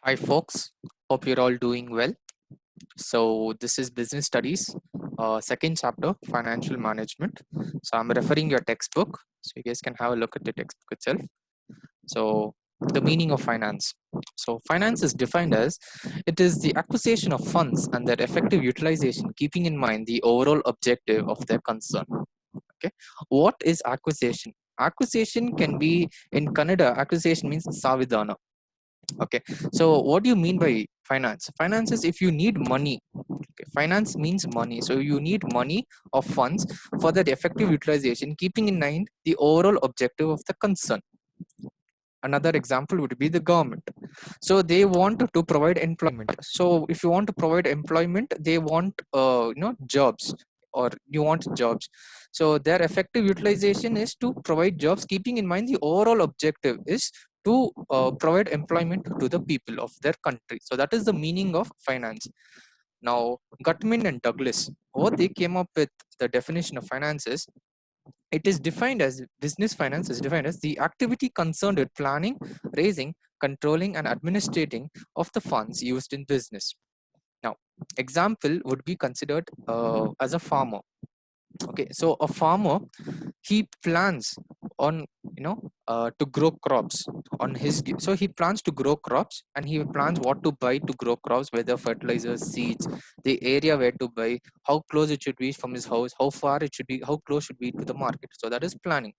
Hi, folks. Hope you're all doing well. So, this is Business Studies, second chapter, Financial Management. So, I'm referring your textbook. So, you guys can have a look at the textbook itself. So, the meaning of finance. So, finance is defined as it is the acquisition of funds and their effective utilization, keeping in mind the overall objective of their concern. Okay. What is acquisition? Acquisition can be in Kannada, acquisition means Savidana. Okay, so what do you mean by finance? Finance is if you need money. Okay, finance means money, so you need money or funds for that effective utilization, keeping in mind the overall objective of the concern. Another example would be the government. So they want to provide employment. So if you want to provide employment, they want jobs, or you want jobs. So their effective utilization is to provide jobs, keeping in mind the overall objective is to provide employment to the people of their country. So that is the meaning of finance. Now, Gutman and Douglas, what they came up with the definition of finance is, it is defined as business finance is defined as the activity concerned with planning, raising, controlling, and administrating of the funds used in business. Now, example would be considered as a farmer. Okay, so a farmer, he plans on to grow crops on his so he plans to grow crops, and he plans what to buy to grow crops, whether fertilizers, seeds, the area where to buy, how close it should be from his house, how far it should be, how close should be to the market. So that is planning.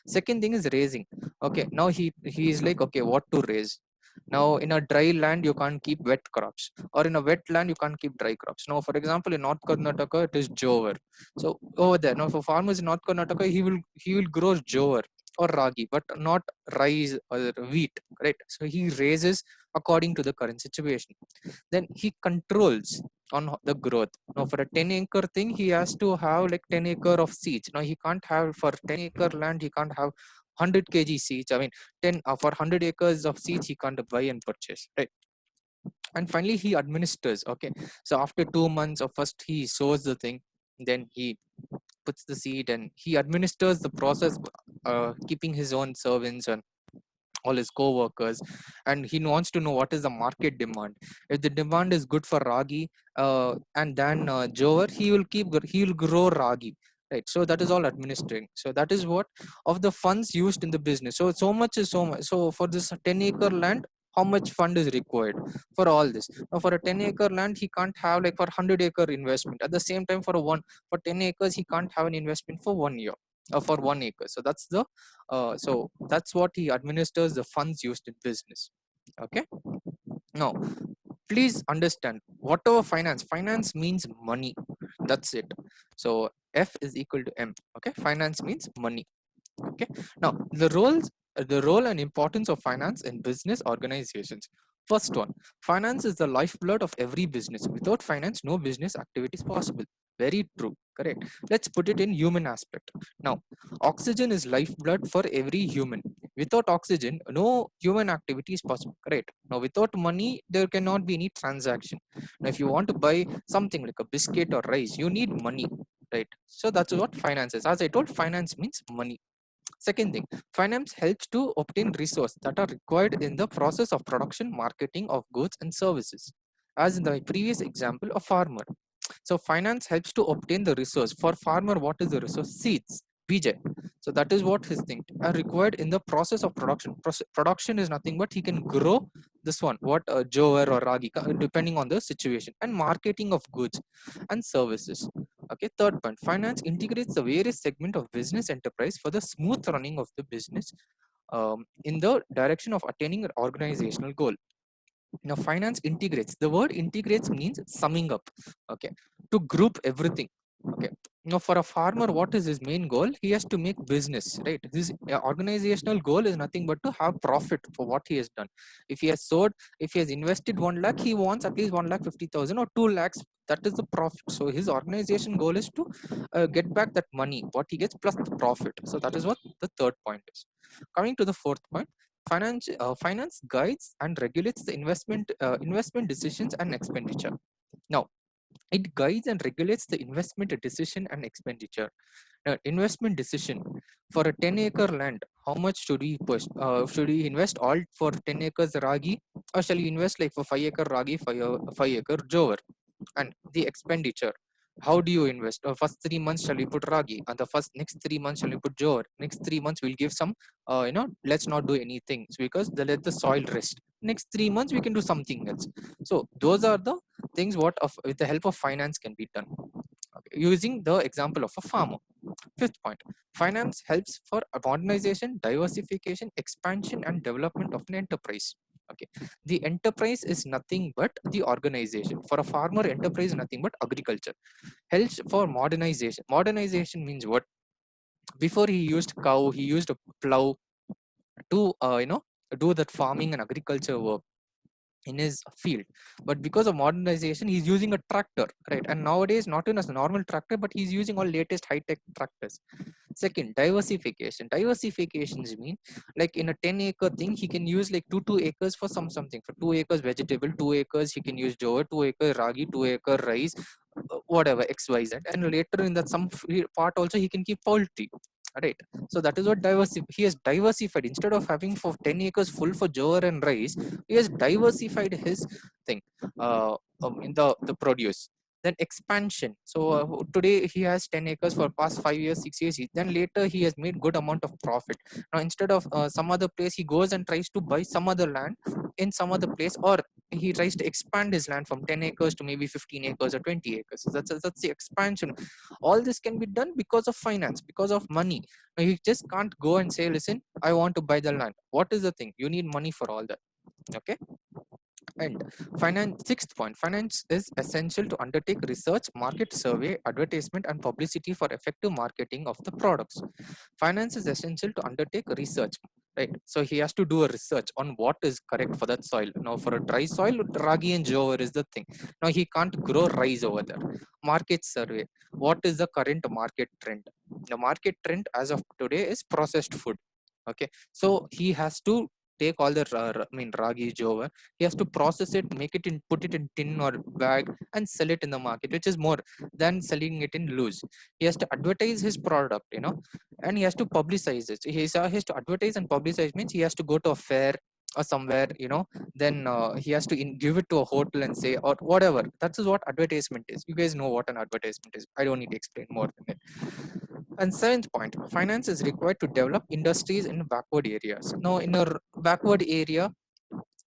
Second thing is raising. Okay, now he is like, okay, what to raise. Now in a dry land you can't keep wet crops, or in a wet land you can't keep dry crops. Now for example, in North Karnataka it is jowar. So over there, now for farmers in North Karnataka, he will grow jowar or ragi, but not rice or wheat, right? So he raises according to the current situation. Then he controls on the growth. Now for a 10-acre thing, he has to have like 10 acre of seeds. Now he can't have, for 10-acre land he can't have 100 kg seeds. I mean, 10 for 100 acres of seeds he can't buy and purchase, right? And finally he administers. Okay, so after 2 months of, first he sows the thing, then he puts the seed, and he administers the process, keeping his own servants and all his co-workers. And he wants to know what is the market demand. If the demand is good for ragi, and then jowar, he will grow ragi, right? So that is all administering. So that is what of the funds used in the business. So much is so much. So for this 10-acre land, how much fund is required for all this? Now for a 10-acre land, he can't have like for 100-acre investment. At the same time, for 10 acres he can't have an investment for 1 year, for 1 acre. So that's what he administers the funds used in business. Okay. Now, please understand, whatever finance means money. That's it. So F is equal to M. Okay, finance means money. Okay. Now, the role and importance of finance in business organizations. First one, finance is the lifeblood of every business. Without finance, no business activity is possible. Very true. Correct. Let's put it in human aspect. Now, oxygen is lifeblood for every human. Without oxygen, no human activity is possible. Correct. Now, without money, there cannot be any transaction. Now, if you want to buy something like a biscuit or rice, you need money, right? So that's what finance is. As I told, finance means money. Second thing, finance helps to obtain resources that are required in the process of production, marketing of goods and services. As in the previous example, a farmer. So finance helps to obtain the resource. For farmer, what is the resource? Seeds, BJ. So that is what his thing are required in the process of production. Production is nothing but he can grow this one, what jowar or ragi, depending on the situation, and marketing of goods and services. Okay, third point, finance integrates the various segment of business enterprise for the smooth running of the business, in the direction of attaining an organizational goal. Now, finance integrates. The word integrates means summing up. Okay, to group everything. Okay. Now, for a farmer, what is his main goal? He has to make business, right? His organizational goal is nothing but to have profit for what he has done. If he has sold, if he has invested 1 lakh, he wants at least 1,50,000 or 2 lakhs. That is the profit. So his organization goal is to get back that money, what he gets plus the profit. So that is what the third point is. Coming to the fourth point, finance guides and regulates the investment decisions and expenditure. Now, It guides and regulates the investment decision and expenditure. Investment decision for a 10-acre land, how much should we push? Should we invest all for 10 acres ragi, or shall we invest like for 5-acre ragi, 5-acre jowar? And the expenditure, how do you invest? First 3 months shall we put ragi, and the first next 3 months shall we put jowar? Next 3 months we'll give some, let's not do anything, so because they let the soil rest. Next 3 months we can do something else. So those are the things what of with the help of finance can be done. Okay, using the example of a farmer. Fifth point, finance helps for modernization, diversification, expansion, and development of an enterprise. Okay, the enterprise is nothing but the organization. For a farmer, enterprise is nothing but agriculture. Helps for modernization. Modernization means what? Before he used cow, he used a plow to do that farming and agriculture work in his field. But because of modernization, he's using a tractor, right? And nowadays not even as a normal tractor, but he's using all latest high-tech tractors. Second, diversification. Diversifications mean like in a 10-acre thing, he can use like two acres for something. For 2 acres vegetable, 2 acres he can use jowar, 2 acre ragi, 2 acre rice, whatever XYZ. And later in that some part also he can keep poultry. Right. So that is what he has diversified. Instead of having for 10 acres full for jowar and rice, he has diversified his thing, in the produce. Then expansion. So today he has 10 acres for past 5 years, 6 years. Then later he has made good amount of profit. Now instead of some other place, he goes and tries to buy some other land in some other place, or he tries to expand his land from 10 acres to maybe 15 acres or 20 acres. So that's the expansion. All this can be done because of finance, because of money. Now, you just can't go and say, listen, I want to buy the land. What is the thing? You need money for all that. Okay. And finance, sixth point, finance is essential to undertake research, market survey, advertisement, and publicity for effective marketing of the products. Finance is essential to undertake research, right? So he has to do a research on what is correct for that soil. Now, for a dry soil, ragi and jowar is the thing. Now he can't grow rice over there. Market survey, what is the current market trend? The market trend as of today is processed food. Okay, so he has to take all the ragi jowar, he has to process it, make it in, put it in tin or bag and sell it in the market, which is more than selling it in loose. He has to advertise his product, and he has to publicize it. He has to advertise and publicize means he has to go to a fair or somewhere, then he has to give it to a hotel and say, or whatever. That is what advertisement is. You guys know what an advertisement is. I don't need to explain more than it. And seventh point, finance is required to develop industries in backward areas. Now, in a backward area,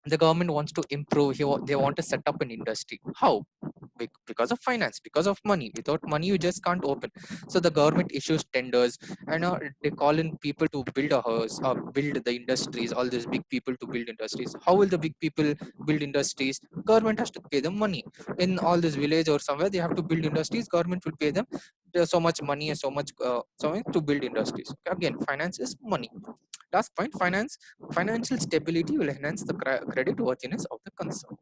the government wants to improve. They want to set up an industry. How? Because of finance, because of money. Without money, you just can't open. So the government issues tenders, and they call in people to build a house or build the industries. All these big people to build industries. How will the big people build industries? Government has to pay them money. In all this village or somewhere, they have to build industries. Government will pay them so much money and so much to build industries. Again, finance is money. Last point, financial stability will enhance the credit worthiness of the concern.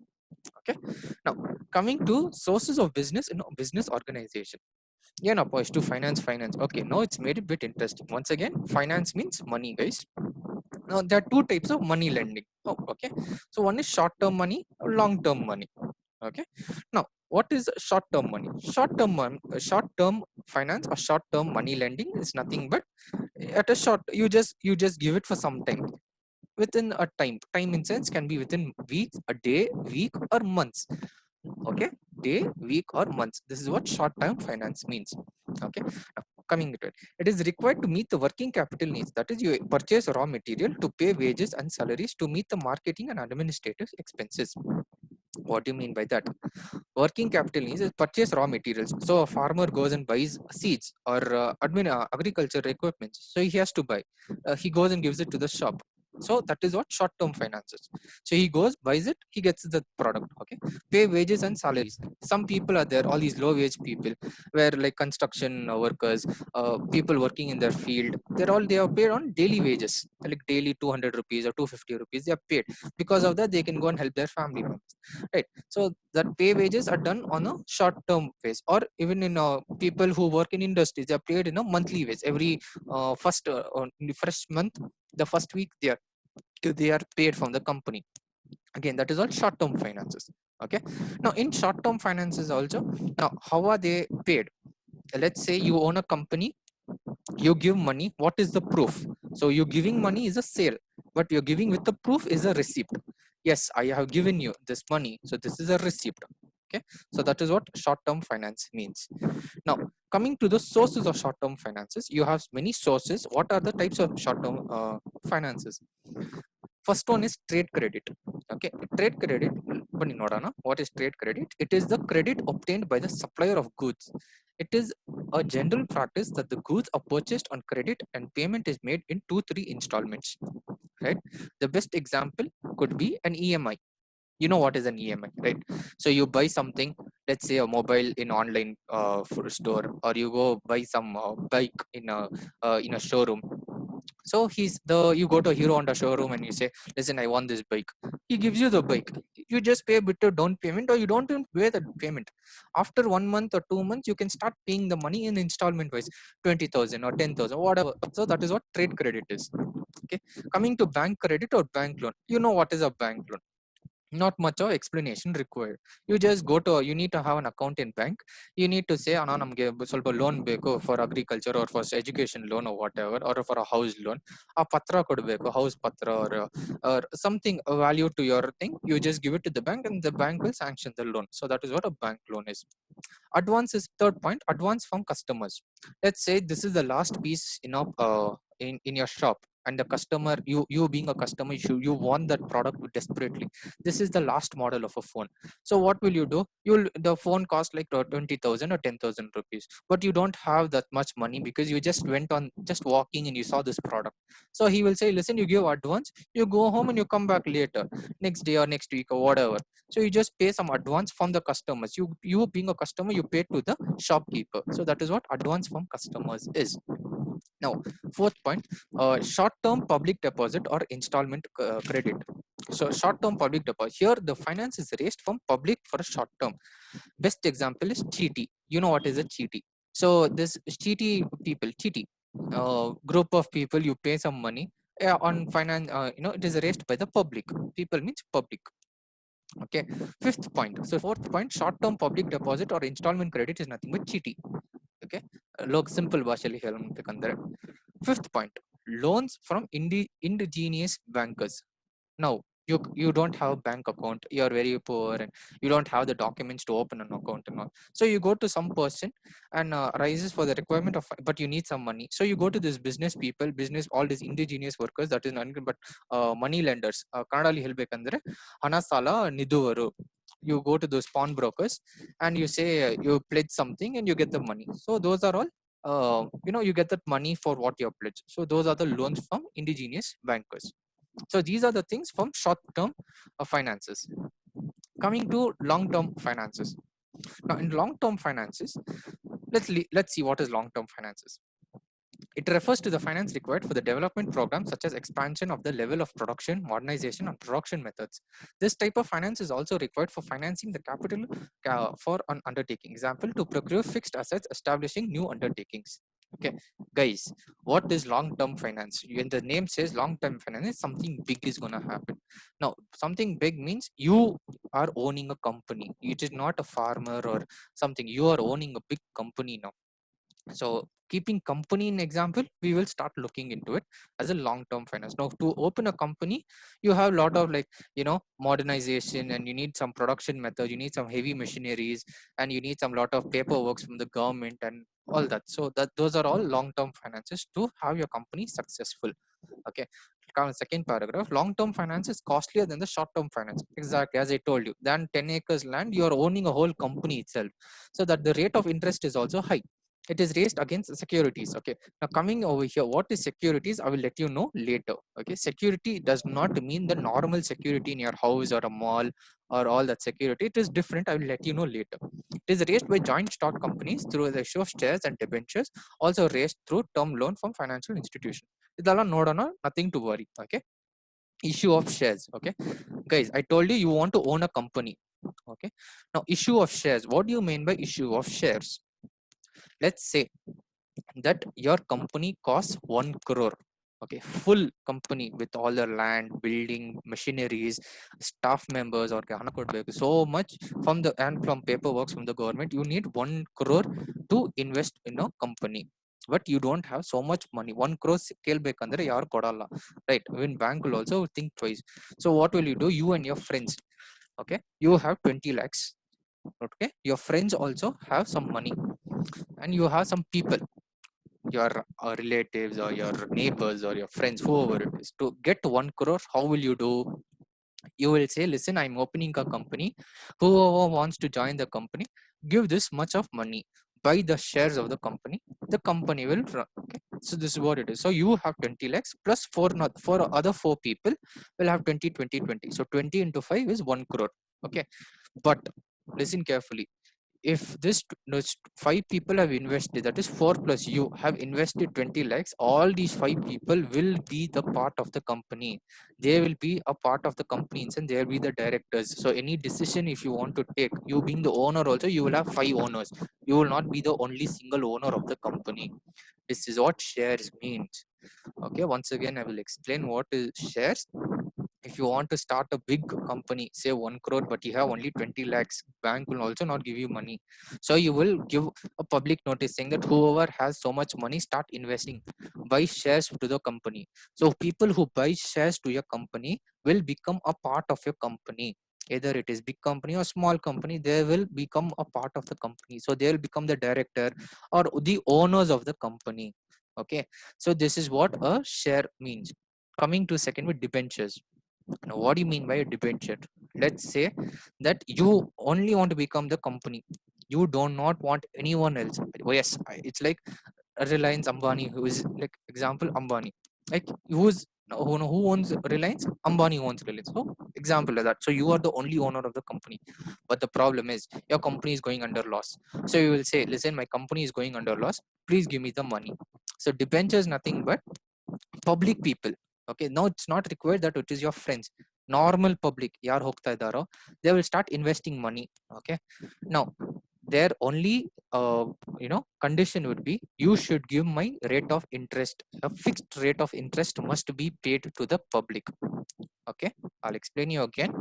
Okay. Now, coming to sources of business in a business organization. Yeah, now opposed to finance. Okay, now it's made it a bit interesting. Once again, finance means money, guys. Now there are two types of money lending. Oh, okay. So one is short-term money, long-term money. Okay. Now, what is short-term money? Short-term finance or short-term money lending is nothing but at a short, you just give it for some time, within a time in sense can be within weeks, a day, week, or months. Okay, day, week, or months. This is what short term finance means. Okay, now coming to it, it is required to meet the working capital needs. That is, you purchase raw material to pay wages and salaries to meet the marketing and administrative expenses. What do you mean by that? Working capital needs is purchase raw materials. So a farmer goes and buys seeds or agriculture equipment. So he has to buy. He goes and gives it to the shop. So that is what short-term finances. So he goes, buys it, he gets the product. Okay, pay wages and salaries. Some people are there, all these low-wage people, where like construction workers, people working in their field, they are paid on daily wages, like daily 200 rupees or 250 rupees. They are paid. Because of that, they can go and help their family members. Right. So that pay wages are done on a short-term base, or even in people who work in industries, they are paid in a monthly wage. Every first in the first month, the first week they are paid from the company. Again, that is all short-term finances. Okay, now in short term finances also, now how are they paid? Let's say you own a company, you give money. What is the proof? So you giving money is a sale, but you're giving with the proof is a receipt. Yes, I have given you this money, so this is a receipt. Okay, so that is what short term finance means. Now, coming to the sources of short term finances, you have many sources. What are the types of short term finances? First one is trade credit. Okay, trade credit. ಬನ್ನಿ ನೋಡೋಣ. What is trade credit? It is the credit obtained by the supplier of goods. It is a general practice that the goods are purchased on credit and payment is made in 2-3 installments. Right? The best example could be an EMI. You know what is an EMI, right? So you buy something, let's say a mobile in online store, or you go buy some bike in a showroom. So you go to Hero Honda showroom and you say, listen, I want this bike. He gives you the bike. You just pay a bit of down payment, or you don't even pay the payment. After 1 month or 2 months, you can start paying the money in installment wise, 20,000 or 10,000, whatever. So that is what trade credit is. Okay, coming to bank credit or bank loan. You know what is a bank loan? Not much of explanation required. You just go to, you need to have an account in bank. You need to say, ಅಣ್ಣ ನಮಗೆ ಸ್ವಲ್ಪ loan ಬೇಕು for agriculture or for education loan or whatever, or for a house loan. ಆ ಪತ್ರ ಕೊಡಬೇಕು, house ಪತ್ರ, or something value to your thing. You just give it to the bank and the bank will sanction the loan. So that is what a bank loan is. Advance is third point. Advance from customers. Let's say this is the last piece, in your shop, and the customer, you being a customer, you want that product desperately. This is the last model of a phone. So what will you do? The phone cost like 20,000 or 10,000 rupees, but you don't have that much money because you just went on just walking and you saw this product. So he will say, listen, you give advance, you go home and you come back later, next day or next week or whatever. So you just pay some advance from the customers. You being a customer, you pay to the shopkeeper. So that is what advance from customers is. Now, fourth point, short-term public deposit or installment credit. So short-term public deposit. Here, the finance is raised from public for a short term. Best example is Cheety. You know what is a Cheety? So this Cheety people, Cheety, group of people, you pay some money on finance. It is raised by the public. People means public. Okay. Fifth point. So fourth point, short-term public deposit or installment credit is nothing but Cheety. Okay. Log simple ಭಾಷೆಯಲ್ಲಿ ಹೇಳಬೇಕಂದ್ರೆ. Fifth point, loans from indigenous bankers. Now, you don't have a bank account, you're very poor, and you don't have the documents to open an account and all. So you go to some person and arises for the requirement of, but you need some money. So you go to this business people, all these indigenous workers, that is nothing but money lenders. Kannadali helbekandre hana sala niduvaru. You go to those pawnbrokers and you say, you pledge something and you get the money. So those are all, you get that money for what you pledged. So those are the loans from indigenous bankers. So these are the things from short-term finances. Coming to long-term finances. Now, in long-term finances, let's see what is long-term finances. It refers to the finance required for the development program, such as expansion of the level of production, modernization, and production methods. This type of finance is also required for financing the capital for an undertaking. Example, to procure fixed assets, establishing new undertakings. Okay, guys, what is long-term finance? When the name says long-term finance, something big is going to happen. Now, something big means you are owning a company. It is not a farmer or something. You are owning a big company now. So keeping company in example, we will start looking into it as a long-term finance. Now, to open a company, you have a lot of modernization, and you need some production method, you need some heavy machineries, and you need some lot of paperwork from the government and all that. So those are all long-term finances to have your company successful. Okay. Second paragraph, long-term finance is costlier than the short-term finance. Exactly, as I told you, than 10 acres land, you are owning a whole company itself. So that the rate of interest is also high. It is raised against securities. Okay, now coming over here, what is securities? I will let you know later. Okay, security does not mean the normal security in your house or a mall or all that security. It is different. I will let you know later. It is raised by joint stock companies through the issue of shares and debentures, also raised through term loan from financial institution. Idala nodana, nothing to worry. Okay, issue of shares. Okay, guys, I told you, you want to own a company. Okay, now issue of shares, what do you mean by issue of shares? Let's say that your company costs 1 crore. Okay, full company with all the land, building, machineries, staff members, or so much from the and from paperwork from the government. You need 1 crore to invest in a company, but you don't have so much money. 1 crore scale bekandre yaar kodalla, right? Even bank will also think twice. So what will you do? You and your friends, okay, you have 20 lakhs. Okay, your friends also have some money, and you have some people, your relatives or your neighbors or your friends, whoever it is, to get 1 crore. How will you do? You will say, listen, I'm opening a company. Whoever wants to join the company, give this much of money, buy the shares of the company. The company will run. Okay, so this is what it is. So you have 20 lakhs plus four, not four other four people will have 20, 20, 20. So 20 into 5 is 1 crore. Okay, but listen carefully. If this five people have invested, that is 4 plus you have invested 20 lakhs, all these five people will be the part of the company. They will be a part of the company, and they will be the directors. So any decision if you want to take, you being the owner also, you will have five owners. You will not be the only single owner of the company. This is what shares means. Okay, once again I will explain what is shares. If you want to start a big company, say 1 crore, but you have only 20 lakhs, bank will also not give you money. So you will give a public notice saying that whoever has so much money, start investing, buy shares to the company. So people who buy shares to your company will become a part of your company. Either it is big company or small company, they will become a part of the company. So they will become the director or the owners of the company. Okay, so this is what a share means. Coming to second with debentures. Now, what do you mean by a debenture? Let's say that you only want to become the company. You do not want anyone else. Oh, yes, it's like Reliance Ambani, who is like example Ambani. Like who owns Reliance? Ambani owns Reliance. So example of that. So you are the only owner of the company. But the problem is your company is going under loss. So you will say, listen, my company is going under loss. Please give me the money. So debenture is nothing but public people. Okay, now it's not required that it is your friends. Normal public yaar hogta idaro, they will start investing money. Okay, now their only condition would be, you should give my rate of interest. A fixed rate of interest must be paid to the public. Okay, I'll explain you again.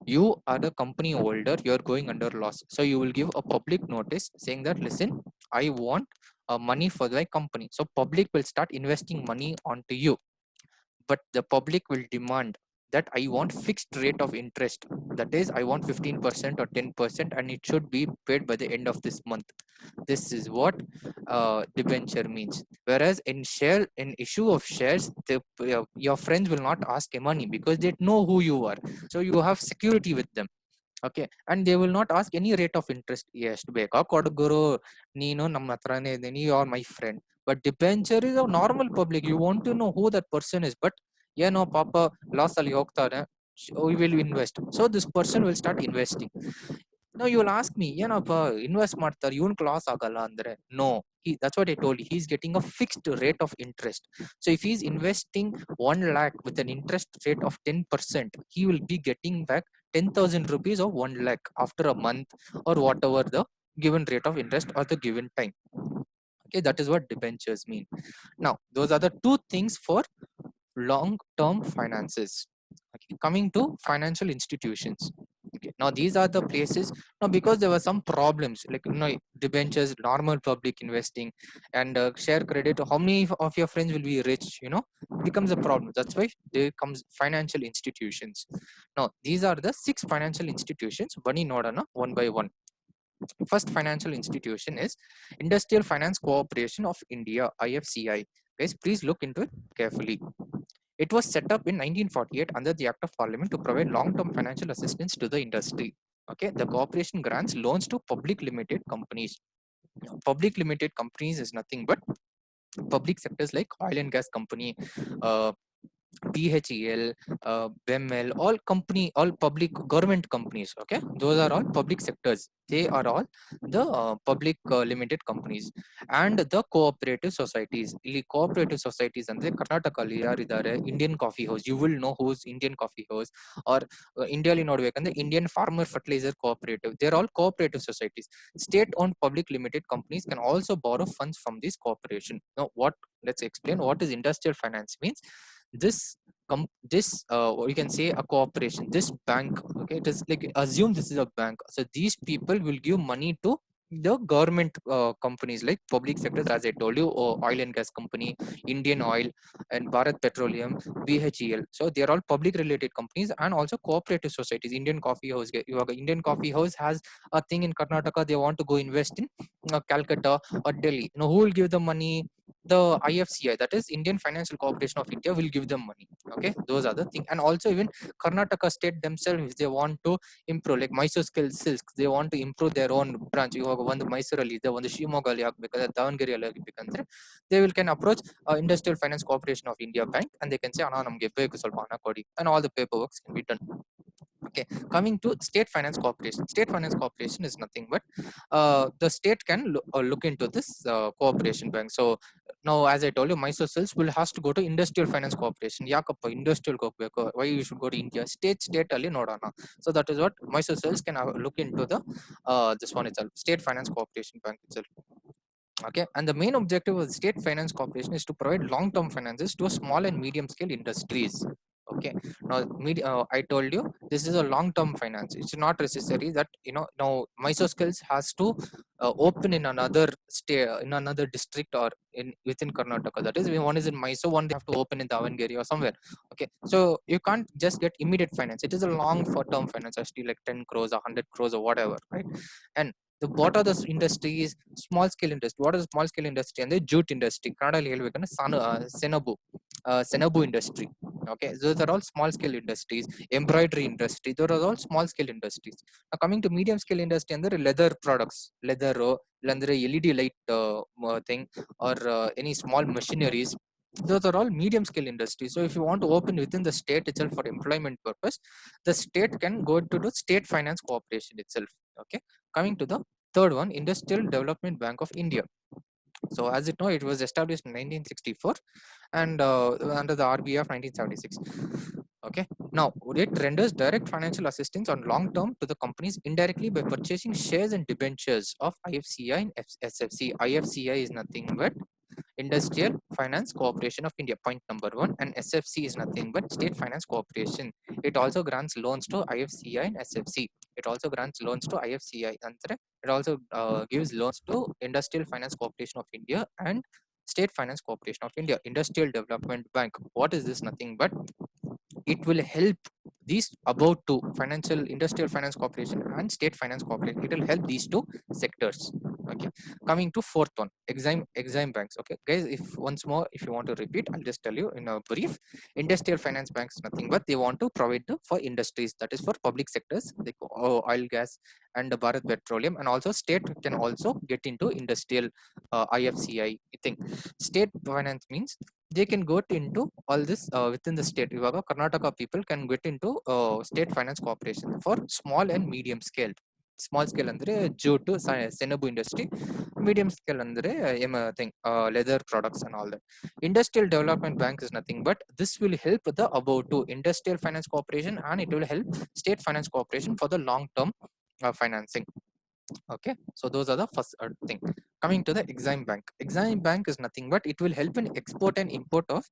You are the company holder, you're going under loss, so you will give a public notice saying that, listen, I want money for my company. So public will start investing money onto you, but the public will demand that I want fixed rate of interest. That is, I want 15% or 10%, and it should be paid by the end of this month. This is what debenture means. Whereas in issue of shares, your friends will not ask you money because they know who you are. So you have security with them. Okay, and they will not ask any rate of interest. Yes, ಬೇಕಾ ಕೊಡ್ಗುರು, ನೀನು ನಮ್ಮ ಹತ್ರನೇ ಇದ್ದೀನಿ, you are my friend. But debenture is a normal public. You want to know who that person is, but ಏನೋ ಪಾಪ loss ಅಲ್ಲಿ ಹೋಗ್ತಾರೆ, we will invest. So this person will start investing. Now you will ask me, ಏನಪ್ಪ invest ಮಾಡ್ತಾರೆ, ಇವನ್ loss ಆಗಲ್ಲ ಅಂದ್ರೆ? No, that's what I told you. He's getting a fixed rate of interest. So if he's investing 1 lakh with an interest rate of 10%, he will be getting back 10,000 rupees of 1 lakh after a month, or whatever the given rate of interest or the given time. Okay, that is what debentures mean. Now those are the two things for long term finances. Okay, coming to financial institutions. Okay, now these are the places. Now because there were some problems, like debentures, normal public investing, and share credit, how many of your friends will be rich, becomes a problem. That's why there comes financial institutions. Now these are the 6 financial institutions. Bani nodana one by one. First financial institution is Industrial Finance Corporation of India, IFCI. Guys, please look into it carefully. It was set up in 1948 under the Act of Parliament to provide long-term financial assistance to the industry. Okay, the corporation grants loans to public limited companies. Public limited companies is nothing but public sectors like oil and gas company, uh, BHEL, BEML, all public government companies. Okay, those are all public sectors. They are all the public limited companies, and the cooperative societies. ಇಲ್ಲಿ cooperative societies ಅಂದ್ರೆ ಕರ್ನಾಟಕದಲ್ಲಿ ಯಾರಿದ್ದಾರೆ Indian coffee house. You will know who's Indian Coffee House, or ಇಂಡಿಯಾಲಿ ನೋಡ್ಬೇಕಂದ್ರೆ Indian Farmer Fertilizer Cooperative. They're all cooperative societies. State-owned public limited companies can also borrow funds from this corporation. Now, let's explain what is industrial finance means. This or you can say a corporation, this bank, okay, it is like, assume this is a bank, so these people will give money to the government companies like public sectors, as I told you, oil and gas company, Indian Oil and Bharat Petroleum, BHEL. So they are all public related companies, and also cooperative societies. Indian Coffee House, Indian Coffee House has a thing in Karnataka, they want to go invest in Calcutta or Delhi. Who will give the money? The IFCI, that is Indian Financial Corporation of India, will give them money. Okay, those are the thing. And also even Karnataka state themselves, if they want to improve, like Mysore Silks, they want to improve their own branch. You have one Mysore ಅಲ್ಲಿ ಇದೆ, ಒಂದು ಶಿವಮೊಗ್ಗಲ್ಲಿ ಆಗ್ಬೇಕಾದ್ರೆ, ದಾವಣಗೆರೆಯಲ್ಲಿ ಆಗ್ಬೇಕಂದ್ರೆ, they can approach Industrial Finance Corporation of India bank, and they can say, ಅಣ್ಣ ನಮಗೆ ಬೇಕು ಸ್ವಲ್ಪ ಹಣ ಕೊಡಿ, and all the paperwork can be done. Okay, coming to State Finance Corporation. State Finance Corporation is nothing but the state can look into this cooperation bank. So now, as I told you, Mysore Cells will has to go to Industrial Finance Corporation. Yakappa industrial ಹೋಗ್ಬೇಕು, why you should go to India? State ಅಲ್ಲಿ ನೋಡೋಣ. So that is what Mysore Cells can look into the this one itself, State Finance Corporation bank itself. Okay, and the main objective of the State Finance Corporation is to provide long-term finances to small and medium-scale industries. Okay, now I told you this is a long-term finance. It's not necessary that now Mysore Skills has to open in another state, in another district, or within Karnataka. That is, one is in Mysore, one they have to open in Davangere or somewhere. Okay, so you can't just get immediate finance. It is a long-term finance, actually, like 10 crores or 100 crores or whatever, right? And what are the industries? Small scale industry. What is small scale industry? And the jute industry. Kannadalli helbekandre Senabu industry. Okay, those are all small scale industries. Embroidery industry, those are all small scale industries. Now coming to medium scale industry, and leather products, leather, LED light thing, or any small machineries, those are all medium scale industries. So if you want to open within the state itself for employment purpose, the state can go to the State Finance Corporation itself. Okay, coming to the third one, Industrial Development Bank of India. So as you know, it was established in 1964, and under the RBI of 1976. Okay, now it renders direct financial assistance on long term to the companies indirectly by purchasing shares and debentures of IFCI and SFC. IFCI is nothing but Industrial Finance Corporation of India, point number one, and SFC is nothing but State Finance Corporation. It also grants loans to IFCI and SFC. It also grants loans to IFCI, and it also gives loans to Industrial Finance Corporation of India and State Finance Corporation of India. Industrial Development Bank, what is this? Nothing but it will help these about two, Financial Industrial Finance Corporation and State Finance Corporation. It will help these two sectors. Okay, coming to fourth one, Exime banks. Okay guys, if once more, if you want to repeat, I'll just tell you in a brief. Industrial finance banks, nothing but they want to provide for industries, that is for public sectors like oil, gas, and the Bharat Petroleum, and also state can also get into industrial IFCI thing. State finance means they can go into all this within the state. Ivaga Karnataka people can get into State Finance Corporation for small and medium scale. Small scale andre jute, Senabu industry. Medium scale andre thing, leather products and all that. Industrial Development Bank is nothing but this will help the above two, Industrial Finance Corporation, and it will help State Finance Corporation for the long term financing. Okay, so those are the first thing. Coming to the Exime Bank. Exime Bank is nothing but it will help in export and import of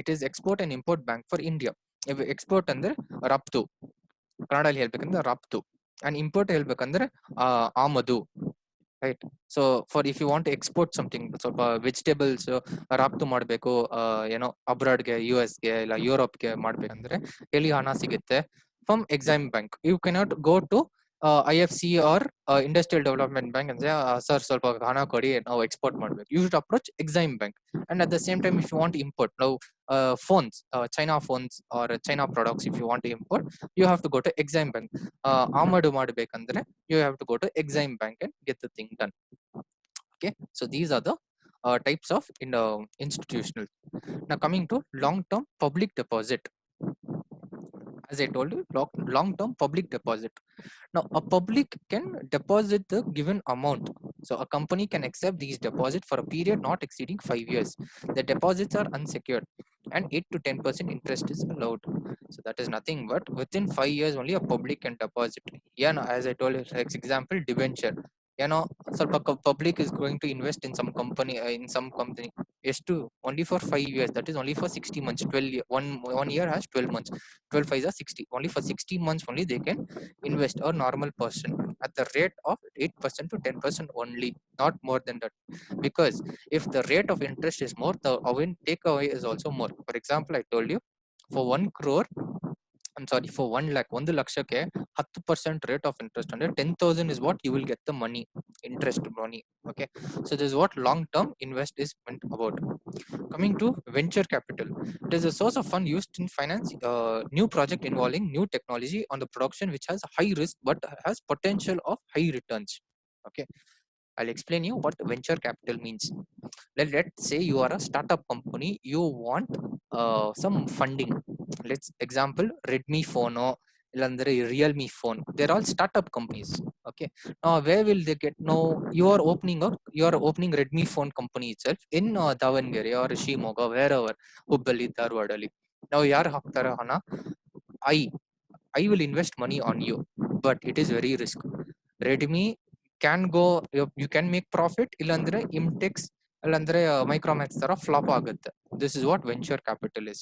it is export and import bank for India. If export ಅಂದ್ರೆ ರಫ್ತು, ಕನ್ನಡಲ್ಲಿ ಹೇಳ್ಬೇಕಂದ್ರೆ ರಫ್ತು, and import ಹೇಳ್ಬೇಕಂದ್ರೆ ಆಮದು, right? So for if you want to export something, ಸ್ವಲ್ಪ vegetables ರಫ್ತು ಮಾಡಬೇಕು, ಅಬ್ರಾಡ್ಗೆ, US ಗೆ ಇಲ್ಲ ಯುರೋಪ್ಗೆ ಮಾಡ್ಬೇಕಂದ್ರೆ ಎಲ್ಲಿ ಹಣ ಸಿಗುತ್ತೆ? From Exime Bank. You cannot go to IFC or Industrial Development Bank and say, sir, ಸ್ವಲ್ಪ ಹಣ ಕೊಡಿ, ನಾವು ಎಕ್ಸ್ಪೋರ್ಟ್ ಮಾಡ್ಬೇಕು. You should approach Exime Bank. And at the same time, if you want to import now phones, China phones or China products, if you want to import, you have to go to Exime Bank. ಆಮದು ಮಾಡ್ಬೇಕಂದ್ರೆ you have to go to Exime Bank and get the thing done. Okay, so these are the types of institutional. Now coming to long-term public deposit. As I told you, long-term public deposit. Now, a public can deposit the given amount. So, a company can accept these deposits for a period not exceeding 5 years. The deposits are unsecured, and 8 to 10% interest is allowed. So, that is nothing but within 5 years only a public can deposit. Yeah, no, as I told you, for example, debenture. You know, so public is going to invest in some company, is to only for 5 years. That is only for 60 months. 12 year, one year has 12 months. 12 5 are 60. Only for 60 months only they can invest, a normal person, at the rate of 8% to 10% only, not more than that. Because if the rate of interest is more, the takeaway is also more. For example, I told you, for 1 crore, I'm sorry, for 1 lakh, 1 ಲಕ್ಷಕ್ಕೆ 10% rate of interest under 10,000 is what you will get the money, interest money. Okay, so this is what long term invest is meant about. Coming to venture capital, it is a source of fund used in finance new project involving new technology on the production which has high risk but has potential of high returns. Okay, I'll explain you what venture capital means. Let's say you are a startup company, you want some funding. Let's example Redmi phone or illandre Realme phone. They're all startup companies. Okay, now where will they get? Now you are opening Redmi phone company itself in Davangere or Shimoga, wherever, Hubballi, Dharwadali. Now yaar ಹಾಕ್ತಾರ ಹಣ? I I will invest money on you, but it is very risk. Redmi can go, you can make profit, illandre Imtex illandre Micromax ತರ flop ಆಗುತ್ತೆ. This is what venture capital is.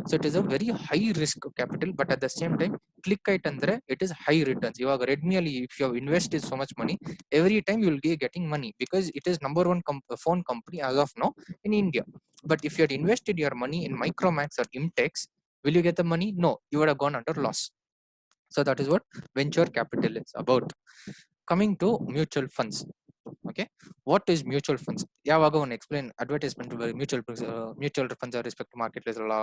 So it is a very high risk capital, but at the same time click it andre it is high returns. ಇವಾಗ Redmi ಅಲ್ಲಿ if you have invested so much money, every time you will be getting money because it is number one phone company as of now in India. But if you had invested your money in Micromax or Imtex, will you get the money? No, you would have gone under loss. So that is what venture capital is about. Coming to mutual funds. Okay, what is mutual funds? ಯಾವಾಗ ಒಂದು explain advertisement mutual funds respect market ಎಲ್ಲ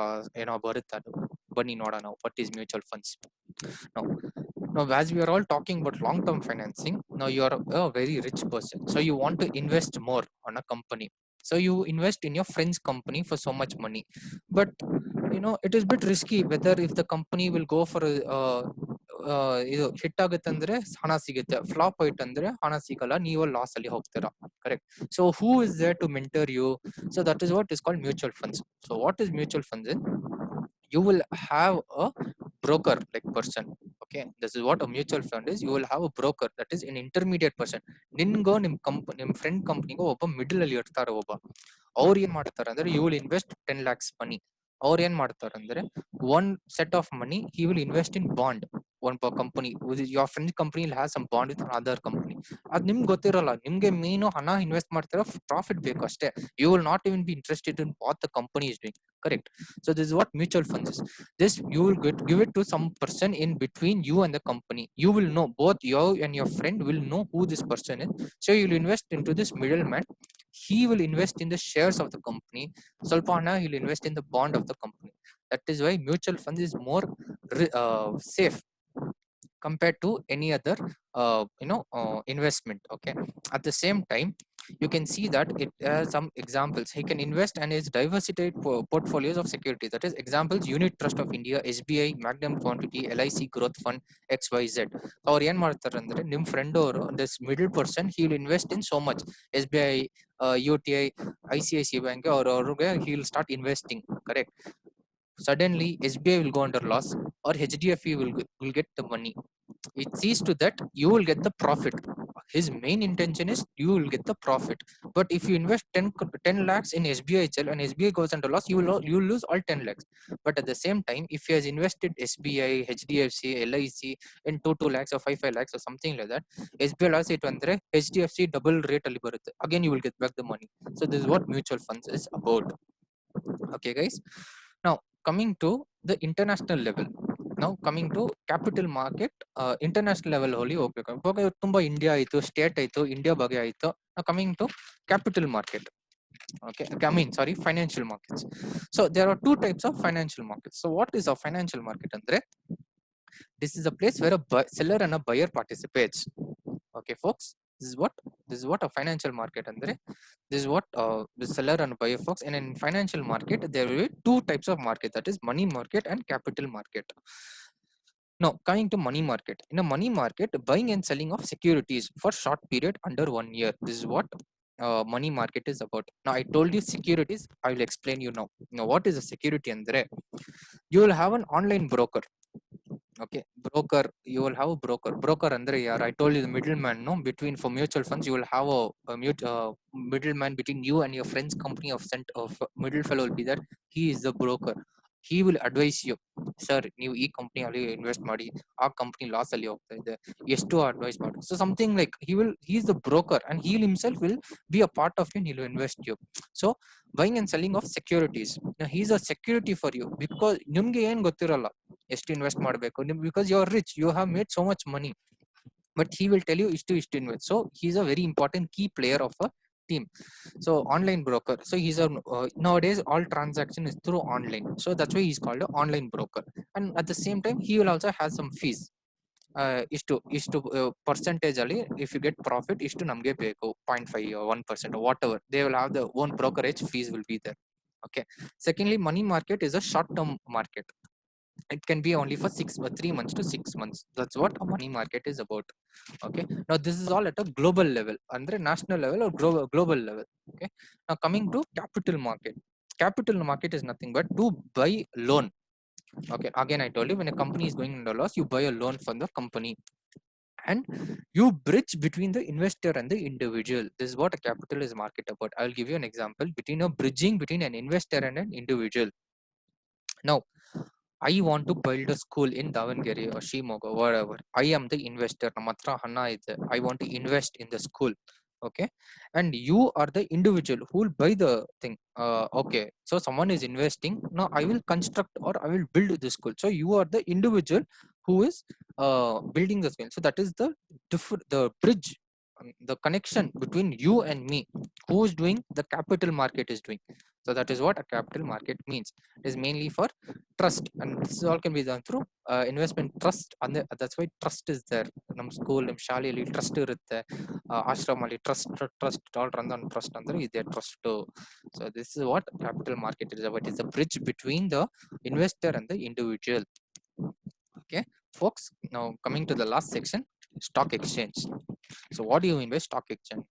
ಏನೋ ಬರುತ್ತೆ, ಅದು ಬನ್ನಿ ನೋಡೋಣ what is mutual funds. now now as we are all talking about long term financing, now you are a very rich person, so you want to invest more on a company, so you invest in your friend's company for so much money. But it is a bit risky whether if the company will go for ಇದು hit ಆಗುತ್ತೆ ಅಂದ್ರೆ ಹಣ ಸಿಗುತ್ತೆ, flap ಆಯ್ತು ಅಂದ್ರೆ ಹಣ ಸಿಗಲ್ಲ, ನೀವು ಲಾಸ್ ಅಲ್ಲಿ ಹೋಗ್ತೀರಾ. Correct. So who is there to mentor you? So that is what is called mutual funds. So what is mutual funds? you will have a broker like person. Okay, this is what a mutual fund is. You will have a broker, that is an intermediate person. ನಿನ್ಗೋ ನಿಮ್ friend ಕಂಪ್ನಿಗೋ ಒಬ್ಬ middle ಅಲ್ಲಿ ಇರ್ತಾರೆ ಒಬ್ಬ. ಅವ್ರು ಏನ್ ಮಾಡ್ತಾರೆ ಅಂದ್ರೆ you will invest 10 lakhs money. ಅವ್ರು ಏನ್ ಮಾಡ್ತಾರೆ ಅಂದ್ರೆ one set of money he will invest in bond. one company, your friend company will have some bond with another company. ಅದ್ ನಿಮ್ಗೆ ಗೊತ್ತಿರಲ್ಲ, ನಿಮ್ಗೆ ಮೇನು ಹಣ ಇನ್ವೆಸ್ಟ್ ಮಾಡ್ತಾರ, ಪ್ರಾಫಿಟ್ ಬೇಕು ಅಷ್ಟೇ. You will not even be interested in what the company is doing. Correct. So this is what mutual funds is. This you will give it to some person in between you and the company. You will know, both you and your friend will know who this person is. So you will invest into this middleman. He will invest in the shares of the company. Salpana he will invest in the bond of the company. That is why mutual fund is more safe compared to any other investment. Okay, at the same time you can see that it has some examples. He can invest and his diversified portfolios of securities. That is examples: Unit Trust of India, SBI, Magnum Quantity, LIC Growth Fund, XYZ. ಅವ್ರು ಏನ್ ಮಾಡ್ತಾರೆ ಅಂದ್ರೆ ನಿಮ್ friend ಅವರು this middle person he will invest in so much. SBI, UTI, ICICI Bank ಅವ್ರಿಗೆ he will start investing. Correct. Suddenly SBI will go under loss or HDFC will get the money. It sees to that you will get the profit. His main intention is you will get the profit. But if you invest 10 lakhs in SBI itself and SBI goes under loss, you will lose all 10 lakhs. But at the same time, if he has invested SBI, HDFC, LIC in 2 lakhs or 5 lakhs or something like that, SBI loss it andre HDFC double rate ali barutte. Again you will get back the money. So this is what mutual funds is about. Okay guys, now coming to the international level. Now coming to capital market, international level ಅಲ್ಲಿ ಹೋಗ್ಬೇಕು. ಇವಾಗ ತುಂಬಾ India ಆಯ್ತು, state ಆಯ್ತು, India ಬಗ್ಗೆ ಆಯ್ತು. Now coming to capital market. Okay, I mean sorry, financial markets. So there are two types of financial markets. So what is a financial market andre? This is a place where a seller and a buyer participates. Okay folks, This is what a financial market andre. This is what the seller and buyer folks. And in financial market there will be two types of market, that is money market and capital market. Now coming to money market, in a money market buying and selling of securities for short period under 1 year. This is what money market is about. Now I told you securities, I will explain you now. Now what is a security andre? You will have an online broker. Okay, broker, you will have a broker andre yaar, I told you the middleman, no, between, for mutual funds you will have middleman between you and your friend's company of middle fellow will be there. He is the broker. He will advise you, sir ನೀವು ಈ company ಅಲ್ಲಿ invest ಮಾಡಿ, ಆ company loss ಅಲ್ಲಿ ಹೋಗ್ತಾ ಇದೆ, ಎಷ್ಟು advice ಮಾಡಿ. So something like he is the broker and he himself will be a part of you and he will invest you. So buying and selling of securities, now he is a security for you because ನಿಮ್ಗೆ ಏನ್ ಗೊತ್ತಿರಲ್ಲ ಎಷ್ಟು invest ಮಾಡಬೇಕು, because you are rich, you have made so much money, but he will tell you istu invest. So he's a very important key player of a team. So online broker, so he's a nowadays all transaction is through online, so that's why he's called an online broker. And at the same time he will also have some fees. ಇಷ್ಟು percentage ಅಲ್ಲಿ if you get profit ಇಷ್ಟು ನಮಗೆ ಬೇಕು 0.5 or 1% or whatever, they will have their own brokerage fees will be there. Okay, secondly money market is a short term market. It can be only for 3 months to 6 months. That's what a money market is about. Okay, now this is all at a global level, andre national level or global level. Okay, now coming to capital market. Capital market is nothing but to buy loan. Okay, again I told you, when a company is going into loss, you buy a loan from the company and you bridge between the investor and the individual. This is what a capital is market about. I'll give you an example between a bridging between an investor and an individual. Now I want to build a school in Davangere or Shimoga, whatever. I am the investor. Namatra Hanna is there. I want to invest in the school. Okay. And you are the individual who will buy the thing. Okay. So someone is investing. Now I will construct or I will build the school. So you are the individual who is building the school. So that is the bridge, the connection between you and me. Who is doing? The capital market is doing. So that is what a capital market means. It is mainly for trust, and this all can be done through investment trust. And that's why trust is there. Nam school, nam ಶಾಲೆಯಲ್ಲಿ trust ಇರುತ್ತೆ, ಆಶ್ರಮದಲ್ಲಿ trust all run on trust ಅಂದ್ರೆ ಇದೆ trust. So this is what capital market is about. It's a bridge between the investor and the individual. Okay, folks, now coming to the last section, stock exchange. So what do you mean by stock exchange?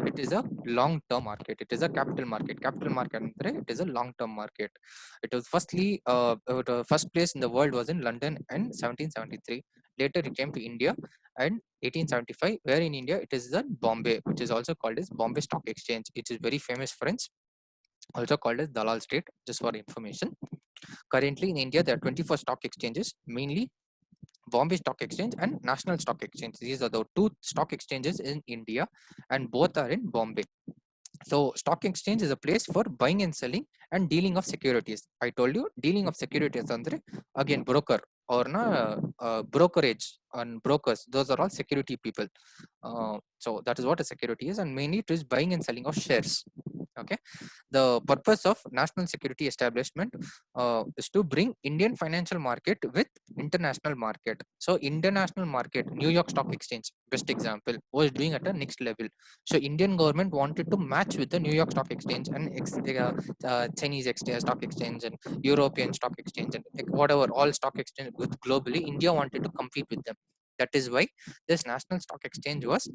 It is a long-term market. It is a capital market. Capital market andre, it is a long-term market. It was first place in the world was in London in 1773. Later it came to India and 1875, where in India it is the Bombay, which is also called as Bombay Stock Exchange. It is very famous, friends, also called as Dalal State, just for information. Currently in India there are 24 stock exchanges, mainly Bombay Stock Exchange and National Stock Exchange. These are the two stock exchanges in India, and both are in Bombay. So stock exchange is a place for buying and selling and dealing of securities. I told you dealing of securities andre, again broker or brokerage and brokers, those are all security people. So that is what a security is, and mainly it is buying and selling of shares. Okay, the purpose of national security establishment is to bring Indian financial market with international market. So international market, New York Stock Exchange, best example, was doing at a next level. So Indian government wanted to match with the New York Stock Exchange and Chinese stock exchange and European stock exchange and whatever all stock exchange with globally. India wanted to compete with them. That is why this national stock exchange was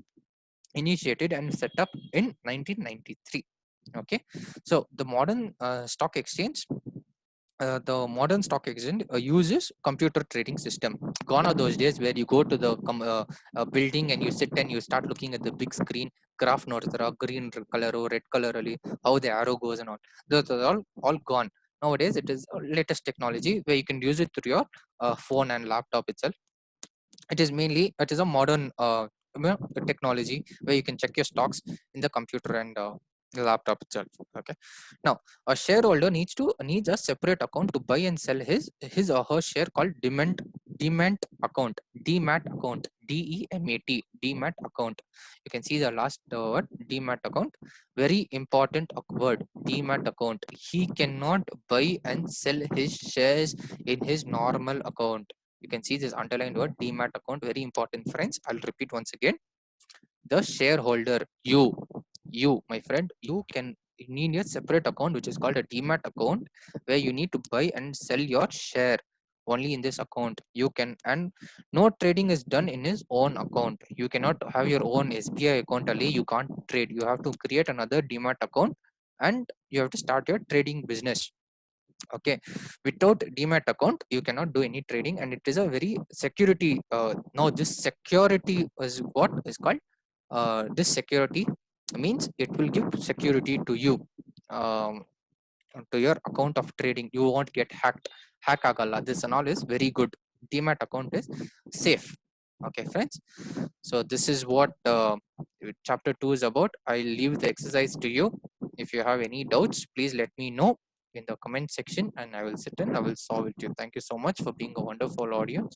initiated and set up in 1993. Okay, so the modern modern stock exchange uses computer trading system. Gone are those days where you go to the building and you sit and you start looking at the big screen graph notes, green color or red color ali, how the arrow goes and all. Those are all gone. Nowadays it is latest technology where you can use it through your phone and laptop itself. It is mainly, it is a modern technology where you can check your stocks in the computer and the laptop itself. Okay, now a shareholder needs a separate account to buy and sell his or her share, called demat account. Demat account, demat account. You can see the last word, demat account. Very important word, demat account. He cannot buy and sell his shares in his normal account. You can see this underlined word, demat account, very important, friends. I'll repeat once again. the shareholder. You, my friend, you need a separate account which is called a demat account, where you need to buy and sell your share. Only in this account you can, and no trading is done in his own account. You cannot have your own SBI account only, you can't trade. You have to create another demat account and you have to start your trading business. Okay, without demat account you cannot do any trading, and it is a very security. Now this security is what is called, this security means it will give security to you, um, to your account of trading. You won't get hack agala. This and all is very good. Demat account is safe. Okay friends, so this is what chapter 2 is about. I'll leave the exercise to you. If you have any doubts, please let me know in the comment section, and I will sit and I will solve it to you. Thank you so much for being a wonderful audience.